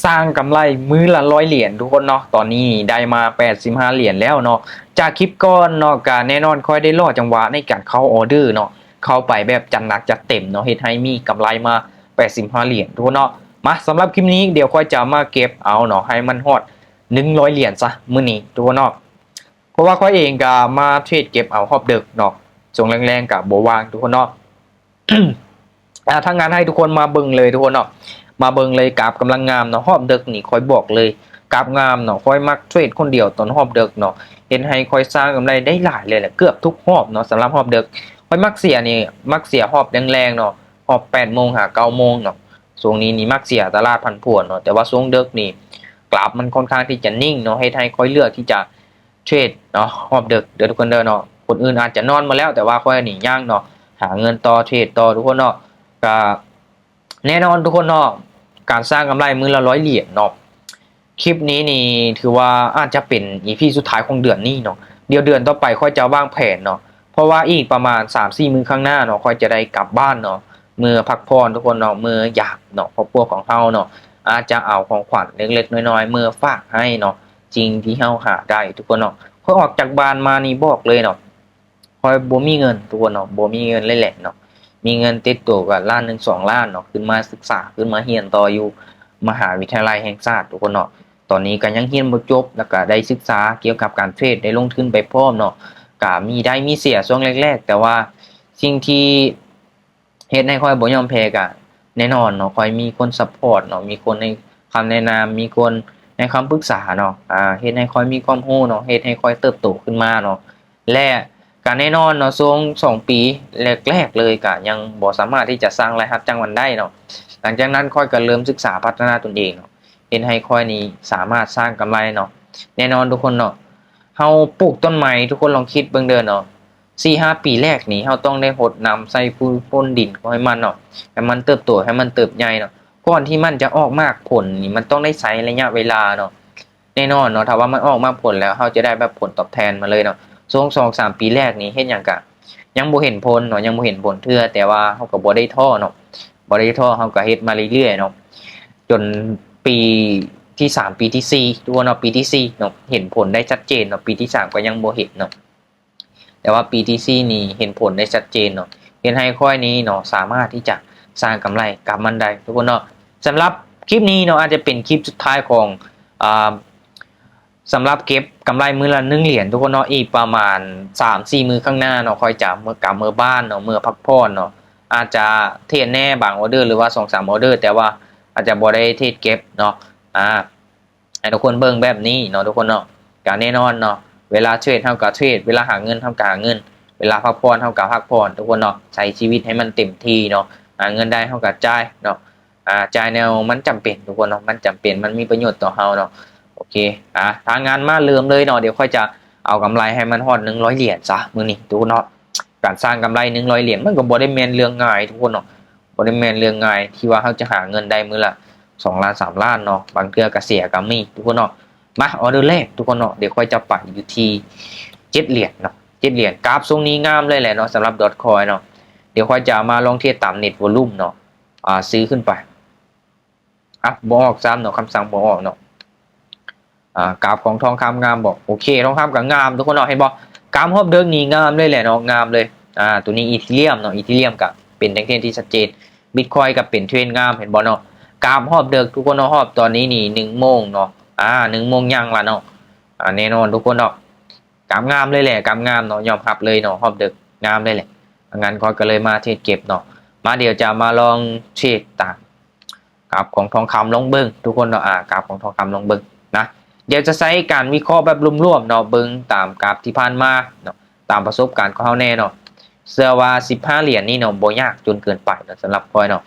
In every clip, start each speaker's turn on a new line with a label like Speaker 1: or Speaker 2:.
Speaker 1: สร้างกำไรมื้อละ100 เหรียญทุกคนเนาะตอนนี้ได้มา85 เหรียญแล้วเนาะจากคลิปก่อนเนาะก็แน่นอนค่อยได้รอจังหวะในการเข้าออเดอร์เนาะเข้าไปแบบจัดหนักจัดเต็มเนาะเฮ็ดให้มีกำไรมา85 เหรียญทุกคนเนาะมาสำหรับคลิปนี้เดี๋ยวค่อยจะมาเก็บเอาเนาะให้มันฮอด100 เหรียญซะมื้อนี้ทุกคนเนาะเพราะว่าค่อยเองก็มาเทรดเก็บเอาฮอบดึกเนาะช่วงแรงๆก็บ่ว่างทุกคนเนาะ ถ้างานให้ทุกคนมาเบิ่งเลยทุกคนเนาะมาเบิ่งเลยกราฟกำลังงามเนาะหอบเดึกนี่คอยบอกเลยกราฟงามเนาะคอยมักเทรดคนเดียวตอนหอบเดึกเนาะเห็นให้คอยสร้างกำไรได้หลายเลยแหละเกือบทุกหอบเนาะสำหรับหอบเดึกคอยมักเสียนี่มักเสียหอบแรงๆเนาะหอบ8 โมงหา9 โมงเนาะช่วงนี้นี่มักเสียตลาดผันผวนเนาะแต่ว่าช่วงเดึกนี่กราฟมันค่อนข้างที่จะนิ่งเนาะให้คอยเลือกที่จะเทรดเนาะหอบเดึกเดี๋ยวทุกคนเดินเนาะคนอื่นอาจจะนอนมาแล้วแต่ว่าคอยหนีย่างเนาะหาเงินต่อเทรดต่อทุกคนเนาะก็แน่นอนทุกคนเนาะการสร้างกำไรมื้อละ100 เหรียญเนาะคลิปนี้นี่ถือว่าอาจจะเป็น EP สุดท้ายของเดือนนี้เนาะเดี๋ยวเดือนต่อไปค่อยจะวางแผนเนาะเพราะว่าอีกประมาณ 3-4 มื้อข้างหน้าเนาะค่อยจะได้กลับบ้านเนาะมือพักผ่อนทุกคนเนาะมืออยากเนาะครอบครัวของเฮาเนาะอาจจะเอาของขวัญเล็กๆน้อยๆมือฝากให้เนาะจริงที่เฮาหาได้ทุกคนเนาะพอออกจากบ้านมานี่บอกเลยเนาะค่อยบ่มีเงินทุกคนเนาะบ่มีเงินเลยแหละเนาะ มีเงินติดตัวกับ1-2 ล้านเนาะขึ้นมาศึกษาขึ้นมาเรียนต่ออยู่มหาวิทยาลัยแห่งชาติทุกคนเนาะตอนนี้ก็ยังเรียนบ่จบแล้วก็ได้ศึกษาเกี่ยวกับการเทรดได้ลงทุนไปพร้อมเนาะก็มีได้มีเสียช่วงแรกๆแต่ว่าสิ่งที่เฮ็ดให้ค่อยบ่ยอมแพ้ก็แน่นอนเนาะค่อยมีคนซัปพอร์ตเนาะมีคนให้คำแนะนำมีคนให้คำปรึกษาเนาะเฮ็ดให้ค่อยมีความรู้เนาะเฮ็ดให้ค่อยเติบโตขึ้นมาเนาะและก็แน่นอนเนาะช่วง2 ปีแรกๆเลยก็ยังบ่สามารถที่จะสร้างรายรับจังหวัดได้เนาะหลังจากนั้นค่อยก็เริ่มศึกษาพัฒนาตนเองเนาะเฮ็ดให้ค่อยนี้สามารถสร้างกำไรเนาะแน่นอนทุกคนเนาะเฮาปลูกต้นไม้ทุกคนลองคิดเบิ่งเด้อเนาะ4-5 ปีแรกนี่เฮาต้องได้รดน้ำใส่ปุ๋ยพ่นดินให้มันเนาะให้มันเติบโตให้มันเติบใหญ่เนาะก่อนที่มันจะออกมากผลนี่มันต้องได้ใช้ระยะเวลาเนาะแน่นอนเนาะถ้าว่ามันออกมาผลแล้วเฮาจะได้แบบผลตอบแทนมาเลยเนาะช่วง2-3 ปีแรกนี่เฮ็ดหยังก็ยังบ่เห็นผลเนาะยังบ่เห็นผลเทื่อแต่ว่าเฮาก็บ่ได้ท้อเนาะบ่ได้ท้อเฮาก็เฮ็ดมาเรื่อยๆเนาะจนปีที่3ปีที่4ทุกคนเนาะปีที่4เนาะเห็นผลได้ชัดเจนเนาะปีที่3ก็ยังบ่เห็นเนาะ แต่ว่าปีที่4นี่เห็นผลได้ชัดเจนเนาะเห็นให้ค่อยนี้เนาะสามารถที่จะสร้างกำไรกับมันได้ทุกคนเนาะสำหรับคลิปนี้เนาะอาจจะเป็นคลิปสุดท้ายของอ่าสำหรับเก็บกำไรมือละ1 เหรียญทุกคนเนาะอีกประมาณ 3-4 มื้อข้างหน้าเนาะค่อยจะเมื่อกลับเมื่อบ้านเนาะเมื่อพักผ่อนเนาะอาจจะเทรดแน่บางออเดอร์หรือว่า2-3 ออเดอร์แต่ว่าอาจจะบ่ได้เทรดเก็บเนาะให้ทุกคนเบิ่งแบบนี้เนาะทุกคนเนาะก็แน่นอนเนาะ เวลาเทรดเท่ากับเทรดเวลาหาเงินเท่ากับหาเงินเวลาพักผ่อนเท่ากับพักผ่อนทุกคนเนาะใช้ชีวิตให้มันเต็มที่เนาะหาเงินได้เท่ากับจ่ายเนาะจ่ายแนวมันจำเป็นทุกคนเนาะมันจำเป็นมันมีประโยชน์ต่อเฮาเนาะโอเคทางงานมาเริ่มเลยเนาะเดี๋ยวค่อยจะเอากำไรให้มันฮอด100 เหรียญซะมื้อนี้ทุกคนเนาะการสร้างกำไร100 เหรียญมันก็บ่ได้แม่นเรื่องง่ายทุกคนเนาะบ่ได้แม่นเรื่องง่ายที่ว่าเฮาจะหาเงินได้มื้อละ2 ล้าน3 ล้านเนาะบางเทื่อก็เสียก็มีทุกคนเนาะ มาออเดอร์แรกทุกคนเนาะเดี๋ยวค่อยจะไปอยู่ที่7 เหรียญเนาะ7 เหรียญกราฟทรงนี้งามเลยแหละเนาะสำหรับดอทคอยเนาะเดี๋ยวค่อยจะมาลองเทียบตามเน็ตวอลลุ่มเนาะซื้อขึ้นไปบอกซ้ำเนาะคำสั่งบอกเนาะกราฟของทองคำงามบอกโอเคทองคำกับงามทุกคนเนาะเห็นบอกกราฟฮอบเดิร์กนี่งามเลยแหละเนาะงามเลยตัวนี้อีเทเรียมเนาะอีเทเรียมกับเป็นแท่งที่ชัดเจนบิตคอยกับเป็นเทรนงามเห็นบอเนาะกราฟฮอบเดิร์กทุกคนเนาะฮอบตอนนี้นี่1 โมงเนาะ1 โมงยังละเนาะแน่นอนทุกคนเนาะกำงามเลยแหละกำงามเนาะยอมรับเลยเนาะฮอบเด็กงามเลยแหละงั้นก็เลยมาเทรดเก็บเนาะมาเดี๋ยวจะมาลองเทรดต่างกราฟของทองคำลงเบิ้งทุกคนเนาะกราฟของทองคำลงเบิ้งนะเดี๋ยวจะใช้การวิเคราะห์แบบรวมๆเนาะเบิ้งตามกราฟที่ผ่านมาเนาะตามประสบการณ์ของเขาแน่เนาะเชื่อว่า15 เหรียญนี่เนาะบ่ยากจนเกินไปนะสำหรับคอยเนาะ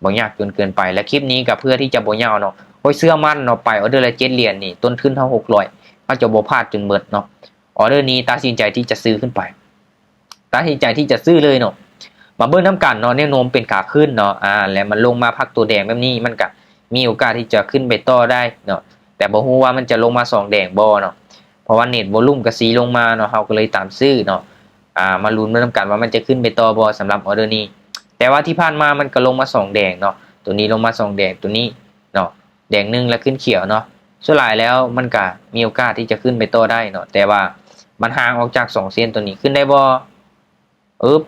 Speaker 1: บ่ยากจนเกินไปและคลิปนี้ก็เพื่อที่จะบ่ยาวเนาะโอ้ยเสื้อมันเนาะไปออเดอร์ละ7 เหรียญนี่ต้นทุนเท่า600เขาจะบ่พลาดจนเบิดเนาะออเดอร์นี้ตัดสินใจที่จะซื้อขึ้นไปตัดสินใจที่จะซื้อเลยเนาะมาเบิ้ลน้ำกันเนาะแนวโน้มเป็นขาขึ้นเนาะแล้วมันลงมาพักตัวแดงแบบนี้มันก็มีโอกาสที่จะขึ้นไปต่อได้เนาะแต่บ่ฮู้ว่ามันจะลงมา2 แดงบ่เนาะเพราะว่าเน็ตวอลุ่มก็สีลงมาเนาะเฮาก็เลยตามซื้อเนาะมาลุ้นเบิ้ลน้ำกันว่ามันจะขึ้นไปต่อบ่สำหรับออเดอร์นี้แต่ว่าที่ผ่านมามันก็ลงมา2 แดงเนาะตัวนี้ลงมา2 แดงตัวนี้เนาะ แดงหนึ่งแล้วขึ้นเขียวเนาะส่วนหลายแล้วมันก็มีโอกาสที่จะขึ้นไปต่อได้เนาะแต่ว่ามันห่างออกจาก2เส้นตัวนี้ขึ้นได้บ่อึ๊บ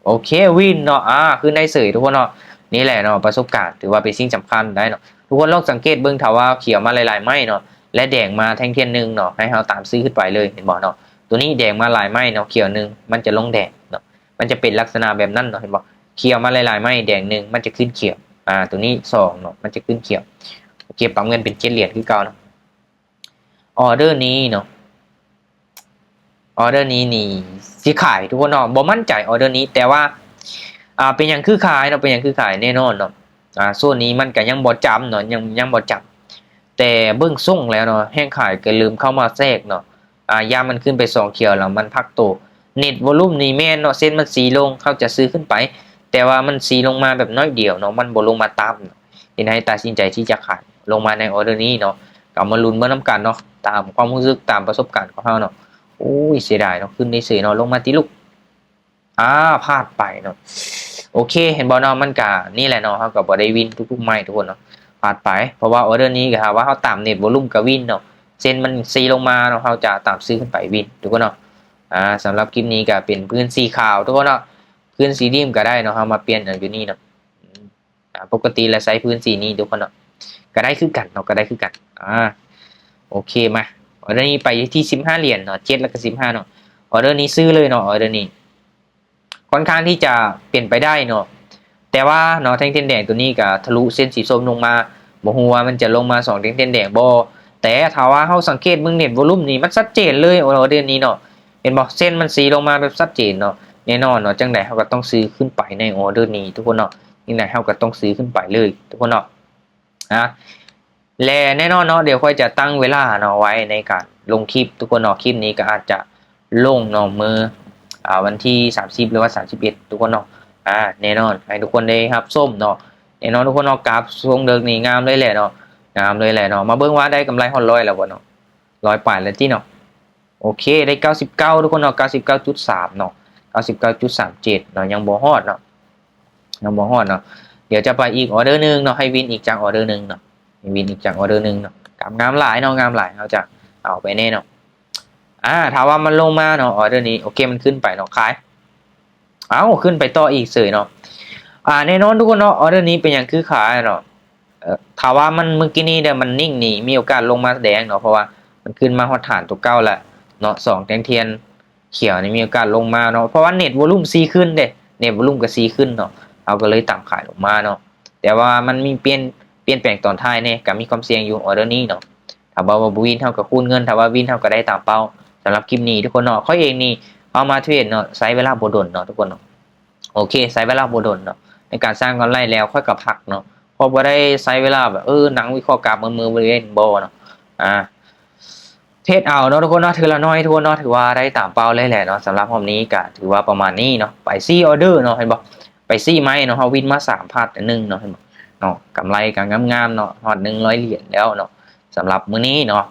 Speaker 1: โอเควินเนาะขึ้นได้เสยทุกคนเนาะนี่แหละเนาะประสบการณ์ถือว่าเป็นสิ่งสำคัญได้เนาะทุกคนลองสังเกตเบิ่งถ้าว่าเขียวมาหลายๆไม้เนาะและแดงมาแท่งเทียนนึงเนาะให้เราตามซื้อขึ้นไปเลยเห็นบ่เนาะตัวนี้แดงมาหลายไม้เนาะเขียวนึงมันจะลงแดงเนาะมันจะเป็นลักษณะแบบนั้นเนาะเห็นบ่เขียวมาหลายๆไม้แดงนึงมันจะขึ้นเขียวตัวนี้2เนาะมันจะขึ้นเขียวโอเคปั๊มเงินเป็น7เหรียญคือเก่าเนาะออเดอร์นี้เนาะออเดอร์นี้นี่สิขายทุกคนเนาะบ่มั่นใจออเดอร์นี้แต่ว่าเป็นอย่างคือขายเนาะเป็นอย่างคือขายแน่นอนเนาะส่วนนี้มันก็ยังบ่จำเนาะยังบ่จำแต่เบื้องส่งแล้วเนาะแห้งขายก็ลืมเข้ามาแทรกเนาะยามมันขึ้นไป2เขียวแล้วมันพักโตเน็ตวอลุ่มนี่แม่นเนาะเส้นมันสีลงเขาจะซื้อขึ้นไปแต่ว่ามันสีลงมาแบบน้อยเดียวเนาะมันบ่ลงมาตามเห็นให้ตัดสินใจที่จะขายลงมาในออเดอร์นี้เนาะก็มาลุ้นเบิ่งนำกันเนาะตามความรู้สึกตามประสบการณ์ของเฮาเนาะโอ้ยเสียดายเนาะขึ้นได้เฉยเนาะลงมาติลูกพลาดไปเนาะโอเคเห็นบ่เนาะมันก็นี่แหละเนาะเฮาก็บ่ได้วินทุกๆไม้ทุกคนเนาะพลาดไปเพราะว่าออเดอร์นี้ก็ว่าเฮาตามเน็ตวอลุ่มก็วินเนาะเส้นมันสีลงมาเนาะเฮาจะตามซื้อขึ้นไปวินทุกคนเนาะสำหรับคลิปนี้ก็เป็นพื้นสีขาวทุกคนเนาะพื้นสีดำก็ได้เนาะเฮามาเปลี่ยนอยู่นี่เนาะปกติแล้วใช้พื้นสีนี้ทุกคนเนาะก็ได้คือกันเนาะก็ได้คือกันโอเคมาออเดอร์นี้ไปที่15เหรียญเนาะ7แล้วก็15เนาะออเดอร์นี้ซื้อเลยเนาะออเดอร์นี้ค่อนข้างที่จะเปลี่ยนไปได้เนาะแต่ว่าเนาะแท่งเทียนแดงตัวนี้ก็ทะลุเส้นสีส้มลงมาบ่ฮู้ว่ามันจะลงมา2แท่งเทียนแดงบ่แต่ถ้าว่าเฮาสังเกตเบิ่งเน็ตวอลุ่มนี่มันชัดเจนเลยออเดอร์นี้เนาะเห็นบ่เส้นมันสีลงมาแบบชัดเจนเนาะแน่นอนเนาะจังได๋เฮาก็ต้องซื้อขึ้นไปในออเดอร์นี้ทุกคนเนาะจังได๋เฮาก็ต้องซื้อขึ้นไปเลยทุกคนเนาะและแน่นอนเนาะเดี๋ยวค่อยจะตั้งเวลาเนาะไว้ในการลงคลิปทุกคนเนาะคลิปนี้ก็อาจจะลงเนาะมื้อวันที่30หรือว่า31ทุกคนเนาะแน่นอนให้ทุกคนได้รับชมเนาะแน่นอนทุกคนเนาะกราฟทรงเดิมนี่งามเลยแหละเนาะงามเลยแหละเนาะมาเบิ่งว่าได้กำไรฮอด100แล้วบ่เนาะ100ปลายแล้วที่เนาะโอเคได้99ทุกคนเนาะ99.3เนาะ99.37เนาะยังบ่ฮอดเนาะยังบ่ฮอดเนาะเดี๋ยวจะไปอีกออเดอร์นึงเนาะให้วินอีกจากออเดอร์นึงเนาะวินอีกจากออเดอร์นึงเนาะงามหลายเนาะงามหลายเราจะเอาไปแน่เนาะถ้าว่ามันลงมาเนาะออเดอร์นี้โอเคมันขึ้นไปเนาะขายขึ้นไปต่ออีกเสยเนาะแน่นอนทุกคนเนาะออเดอร์นี้เป็นอย่างคือขายเนาะถ้าว่ามันเมื่อกี้นี้เดี๋ยวมันนิ่งนี่มีโอกาสลงมาแดงเนาะเพราะว่ามันขึ้นมาฮอดฐานตัวเก่าแหละเนาะ2แท่งเทียนเขียวนี่มีโอกาสลงมาเนาะเพราะว่าเน็ตวอลุ่มซีขึ้นเด้เน็ตวอลุ่มก็ซีขึ้นเนาะเราก็เลยต่ำขายลงมาเนาะแต่ว่ามันมีเปลี่ยนแปลงตอนท้ายเนี่ยก็มีความเสี่ยงอยู่ออเดอร์นี้เนาะถ้าว่าวินเท่ากับคูณเงินถ้าว่าวินเท่ากับได้ตามเป้าสำหรับคลิปนี้ทุกคนเนาะข้อเองนี่เอามาเทรดเนาะใช้เวลาบ่ดนเนาะทุกคนเนาะโอเคใช้เวลาบ่ดนเนาะในการสร้างกำไรแล้วค่อยกับพักเนาะเพราะว่าได้ใช้เวลาแบบหนังวิเคราะห์กราฟมือบริเวณบ่เนาะเทรดเอาเนาะทุกคนเนาะถือละน้อยทุกคนเนาะถือว่าได้ตามเป้าเลยแหละเนาะสำหรับรอบนี้ก็ถือว่าประมาณนี้เนาะไปซี่ออเดอร์เนาะเห็นบ่ไปซี่ไหมเนาะเฮาวินมา3พาร์ท1เนาะเห็นบ่เนาะกำไรกันงามๆเนาะฮอด100เหรียญแล้วเนาะสำหรับมื้อนี้เนาะ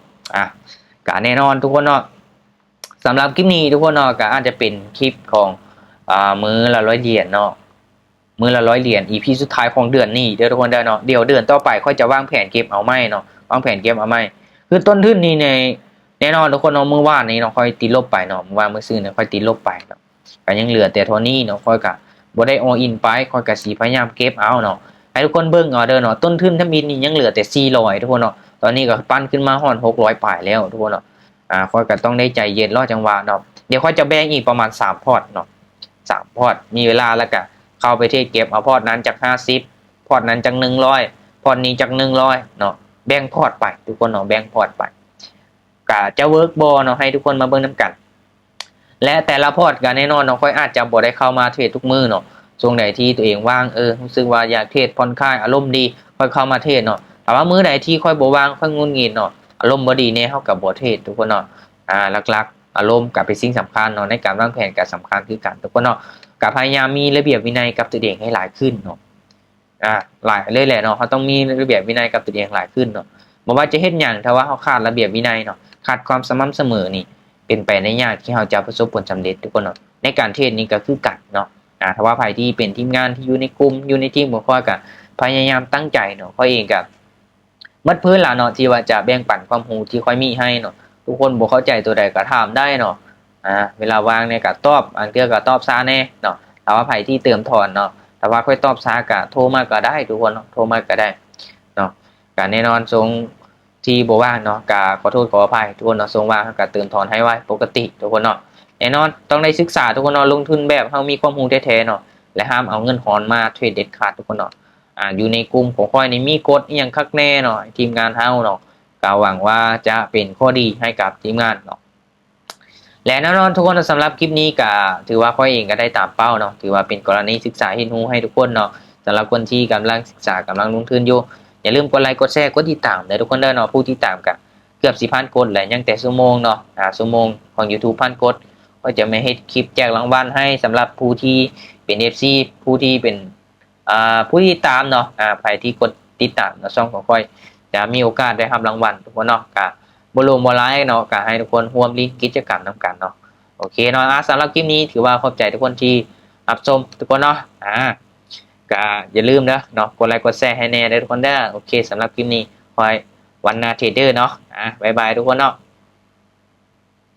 Speaker 1: ก็แน่นอนทุกคนเนาะสำหรับคลิปนี้ทุกคนเนาะก็อาจจะเป็นคลิปของมื้อละ100เหรียญเนาะมื้อละ100เหรียญ EP สุดท้ายของเดือนนี้เดี๋ยวทุกคนได้เนาะเดี๋ยวเดือนต่อไปค่อยจะวางแผนเก็บเอาใหม่เนาะวางแผนเก็บเอาใหม่คือต้นทุนนี่ในแน่นอนทุกคนเนาะมื้อวานนี้เนาะค่อยติดลบไปเนาะมื้อวานมื้อซื่อเนี่ยค่อยติดลบไปเนาะก็ยังเหลือแต่เท่านี้เนาะค่อยก็บ่ได้ all in ไปค่อยก็สิพยายามเก็บเอาเนาะให้ทุกคนเบิ่งเอาเด้อเนาะต้นทุนถ้ามีนี่ยังเหลือแต่400ทุกคนเนาะตอนนี้ก็ปั้นขึ้นมาฮอด600ปลายแล้วทุกคนเนาะค่อยก็ต้องได้ใจเย็นรอจังหวะเนาะเดี๋ยวค่อยจะแบ่งอีกประมาณ3พอร์ตเนาะ3พอร์ตมีเวลาแล้วก็เข้าไปที่เก็บเอาพอร์ตนั้นจาก50พอร์ตนั้นจาก100พอร์ตนี้จาก100เนาะแบ่งพอร์ตไปทุกคนเนาะแบ่งพอร์ตไปก็จะเวิร์กบ่เนาะให้ทุกคนมาเบิ่งนำกันและแต่ละพอร์ตก็แน่นอนเนาะค่อยอาจจะบ่ได้เข้ามาเทรดทุกมื้อเนาะช่วงใดที่ตัวเองว่างรู้สึกว่าอยากเทรดผ่อนคลายอารมณ์ดีค่อยเข้ามาเทรดเนาะแต่ว่ามื้อใดที่ค่อยบ่ว่างค่อยงุนงิดเนาะอารมณ์บ่ดีแน่เฮาก็บ่เทรดทุกคนเนาะหลักๆอารมณ์ก็เป็นสิ่งสำคัญเนาะในการวางแผนก็สำคัญคือกันทุกคนเนาะก็พยายามมีระเบียบวินัยกับตัวเองให้หลายขึ้นเนาะหลายเลยแหละเนาะเฮาต้องมีระเบียบวินัยกับตัวเองหลายขึ้นเนาะบ่ว่าจะเฮ็ดหยังถ้าว่าเฮาขาดระเบียบวินัยเนาะขาดความสม่ำเสมอนี่เป็นไปได้ยากที่เฮาจะประสบผลสำเร็จทุกคนเนาะในการเทรดนี่ก็คือกันเนาะถ้าว่าใครที่เป็นทีมงานที่อยู่ในกลุ่มอยู่ในทีมบ่ค่อยก็พยายามตั้งใจเนาะข้อยเองก็ มัดพื้นล่ะเนาะที่ว่าจะแบ่งปันความรู้ที่ค่อยมีให้เนาะทุกคนบ่เข้าใจตัวใดก็ถามได้เนาะเวลาว่างเนี่ยก็ตอบอันเทื่อก็ตอบช้าแน่เนาะถ้าว่าไผที่เติมถอนเนาะแต่ว่าค่อยตอบช้าก็โทรมาก็ได้ทุกคนเนาะโทรมาก็ได้เนาะก็แน่นอนทรงที่บ่ว่างเนาะก็ขอโทษขออภัยทุกคนเนาะทรงว่างก็เติมถอนให้ไว้ปกติทุกคนเนาะแน่นอนต้องได้ศึกษาทุกคนเนาะลงทุนแบบเฮามีความรู้แท้ๆเนาะและห้ามเอาเงินหอนมาเทรดเด็ดขาดทุกคนเนาะอยู่ในกลุ่มของค่อยนี่มีกฎอีหยังคักแน่เนาะทีมงานเฮาเนาะก็หวังว่าจะเป็นข้อดีให้กับทีมงานเนาะและแน่นอนทุกคนสำหรับคลิปนี้ก็ถือว่าค่อยเองก็ได้ตามเป้าเนาะถือว่าเป็นกรณีศึกษาเห็นรู้ให้ทุกคนเนาะสำหรับคนที่กำลังศึกษากำลังลงทุนอยู่อย่าลืมกดไลค์กดแชร์กดติดตามเด้อทุกคนเด้อเนาะผู้ที่ตามกันเกือบ4,000กดและยังแต่ชั่วโมงเนาะชั่วโมงของ YouTube พันกดก็จะไม่ให้คลิปแจกรางวัลให้สำหรับผู้ที่เป็น FC ผู้ที่เป็นผู้ที่ตามเนาะใครที่กดติดตามช่องของค่อยจะมีโอกาสได้รับรางวัลทุกคนเนาะกะบ่ลงบ่ไลค์เนาะกะให้ทุกคนร่วมลิงก์กิจกรรมนำกันเนาะโอเคเนาะสำหรับคลิปนี้ถือว่าขอบใจทุกคนที่รับชมทุกคนเนาะก็อย่าลืมเนาะกดไลค์กดแชร์ให้แน่เด้อทุกคนเด้อโอเคสำหรับคลิปนี้คอยวันนาเทรดเดอร์เนาะบ๊ายบายทุกคนเนาะ